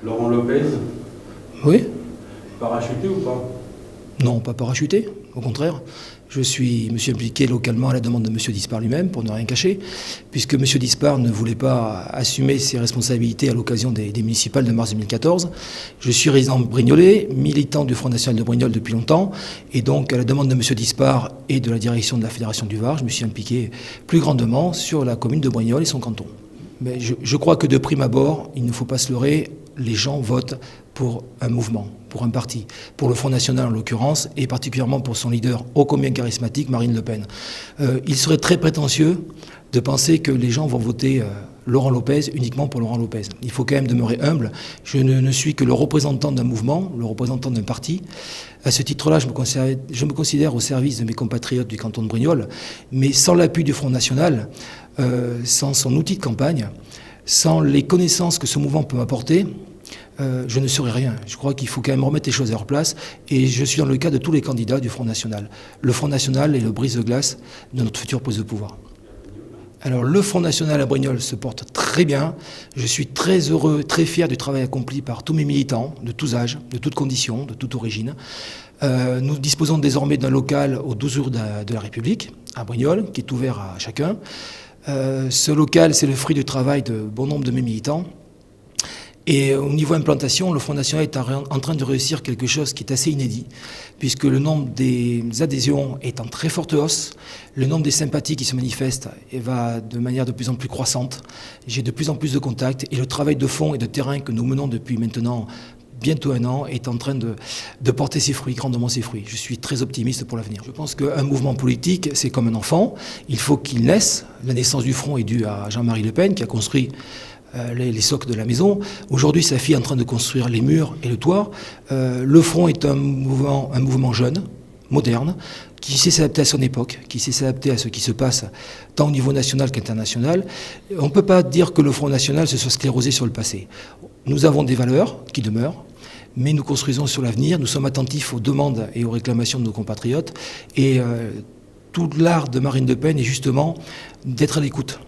Laurent Lopez, Oui? parachuté ou pas? Non, pas parachuté, au contraire. Je me suis impliqué localement à la demande de M. Dispar lui-même, pour ne rien cacher, puisque M. Dispar ne voulait pas assumer ses responsabilités à l'occasion des municipales de mars 2014. Je suis résident Brignolet, militant du Front National de Brignoles depuis longtemps, et donc à la demande de M. Dispar et de la direction de la Fédération du Var, je me suis impliqué plus grandement sur la commune de Brignoles et son canton. Mais je crois que de prime abord, il ne faut pas se leurrer, les gens votent pour un mouvement, pour un parti, pour le Front National en l'occurrence, et particulièrement pour son leader ô combien charismatique, Marine Le Pen. Il serait très prétentieux de penser que les gens vont voter Laurent Lopez uniquement pour Laurent Lopez. Il faut quand même demeurer humble. Je ne suis que le représentant d'un mouvement, le représentant d'un parti. À ce titre-là, je me considère au service de mes compatriotes du canton de Brignoles, mais sans l'appui du Front National, sans son outil de campagne, sans les connaissances que ce mouvement peut m'apporter, je ne serai rien. Je crois qu'il faut quand même remettre les choses à leur place, et je suis dans le cas de tous les candidats du Front National. Le Front National est le brise-glace de notre futur poste de pouvoir. Alors le Front National à Brignoles se porte très bien. Je suis très heureux, très fier du travail accompli par tous mes militants, de tous âges, de toutes conditions, de toute origine. Nous disposons désormais d'un local aux 12 jours de la République, à Brignoles, qui est ouvert à chacun. Ce local, c'est le fruit du travail de bon nombre de mes militants. Et au niveau implantation, le Front National est en train de réussir quelque chose qui est assez inédit, puisque le nombre des adhésions est en très forte hausse, le nombre des sympathies qui se manifestent va de manière de plus en plus croissante. J'ai de plus en plus de contacts, et le travail de fond et de terrain que nous menons depuis maintenant bientôt un an est en train de porter ses fruits, grandement ses fruits. Je suis très optimiste pour l'avenir. Je pense qu'un mouvement politique, c'est comme un enfant. Il faut qu'il naisse. La naissance du Front est due à Jean-Marie Le Pen, qui a construit les socles de la maison. Aujourd'hui, sa fille est en train de construire les murs et le toit. Le Front est un mouvement jeune, moderne, qui sait s'adapter à son époque, qui sait s'adapter à ce qui se passe tant au niveau national qu'international. On ne peut pas dire que le Front National se soit sclérosé sur le passé. Nous avons des valeurs qui demeurent, mais nous construisons sur l'avenir. Nous sommes attentifs aux demandes et aux réclamations de nos compatriotes. Et tout l'art de Marine Le Pen est justement d'être à l'écoute.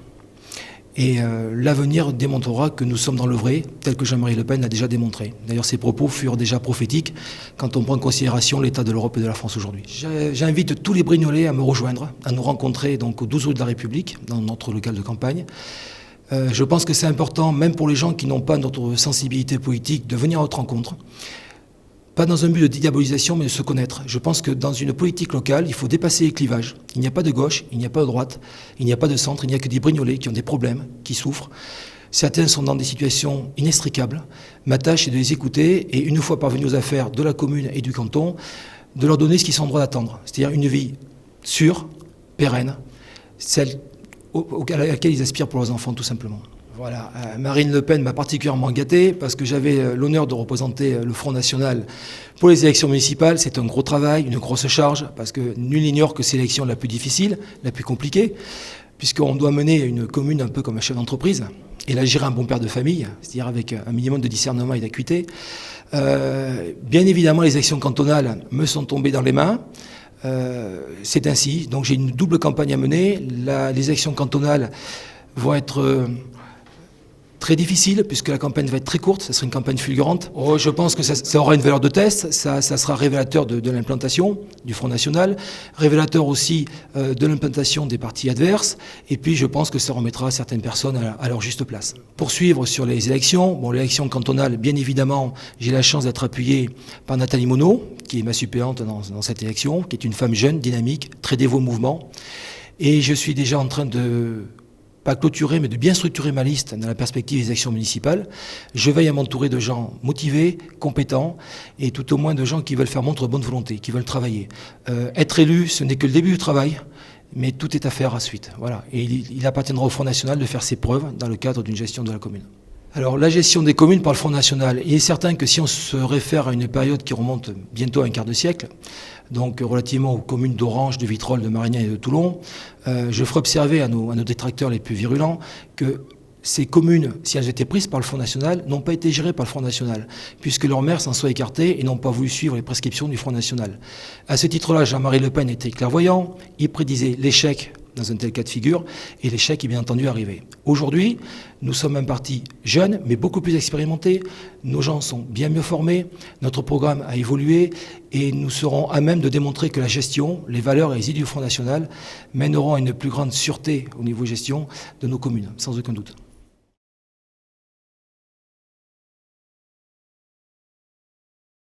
Et l'avenir démontrera que nous sommes dans le vrai, tel que Jean-Marie Le Pen l'a déjà démontré. D'ailleurs, ses propos furent déjà prophétiques quand on prend en considération l'état de l'Europe et de la France aujourd'hui. J'invite tous les Brignolais à me rejoindre, à nous rencontrer donc, au 12 rue de la République, dans notre local de campagne. Je pense que c'est important, même pour les gens qui n'ont pas notre sensibilité politique, de venir à notre rencontre. Pas dans un but de diabolisation, mais de se connaître. Je pense que dans une politique locale, il faut dépasser les clivages. Il n'y a pas de gauche, il n'y a pas de droite, il n'y a pas de centre, il n'y a que des Brignolais qui ont des problèmes, qui souffrent. Certains sont dans des situations inextricables. Ma tâche est de les écouter et, une fois parvenus aux affaires de la commune et du canton, de leur donner ce qu'ils sont en droit d'attendre. C'est-à-dire une vie sûre, pérenne, celle à laquelle ils aspirent pour leurs enfants, tout simplement. Voilà, Marine Le Pen m'a particulièrement gâté parce que j'avais l'honneur de représenter le Front National pour les élections municipales. C'est un gros travail, une grosse charge, parce que nul n'ignore que c'est l'élection la plus difficile, la plus compliquée, puisqu'on doit mener une commune un peu comme un chef d'entreprise et la gérer un bon père de famille, c'est-à-dire avec un minimum de discernement et d'acuité. Bien évidemment, les élections cantonales me sont tombées dans les mains. C'est ainsi, donc j'ai une double campagne à mener. Les élections cantonales vont être très difficile, puisque la campagne va être très courte, ça sera une campagne fulgurante. Je pense que ça aura une valeur de test, ça sera révélateur de l'implantation du Front National, révélateur aussi de l'implantation des partis adverses, et puis je pense que ça remettra certaines personnes à leur juste place. Poursuivre sur les élections, l'élection cantonale, bien évidemment, j'ai la chance d'être appuyé par Nathalie Monod, qui est ma suppléante dans cette élection, qui est une femme jeune, dynamique, très dévouée au mouvement, et je suis déjà en train de pas clôturer, mais de bien structurer ma liste dans la perspective des élections municipales. Je veille à m'entourer de gens motivés, compétents, et tout au moins de gens qui veulent faire montre de bonne volonté, qui veulent travailler. Être élu, ce n'est que le début du travail, mais tout est à faire à suite. Voilà. Et il appartiendra au Front National de faire ses preuves dans le cadre d'une gestion de la commune. Alors, la gestion des communes par le Front National, il est certain que si on se réfère à une période qui remonte bientôt à un quart de siècle, donc relativement aux communes d'Orange, de Vitrolles, de Marignane et de Toulon, je ferai observer à nos détracteurs les plus virulents que ces communes, si elles étaient prises par le Front National, n'ont pas été gérées par le Front National, puisque leurs maires s'en sont écartés et n'ont pas voulu suivre les prescriptions du Front National. À ce titre-là, Jean-Marie Le Pen était clairvoyant, il prédisait l'échec dans un tel cas de figure, et l'échec est bien entendu arrivé. Aujourd'hui, nous sommes un parti jeune, mais beaucoup plus expérimenté. Nos gens sont bien mieux formés, notre programme a évolué, et nous serons à même de démontrer que la gestion, les valeurs et les idées du Front National mèneront à une plus grande sûreté au niveau gestion de nos communes, sans aucun doute.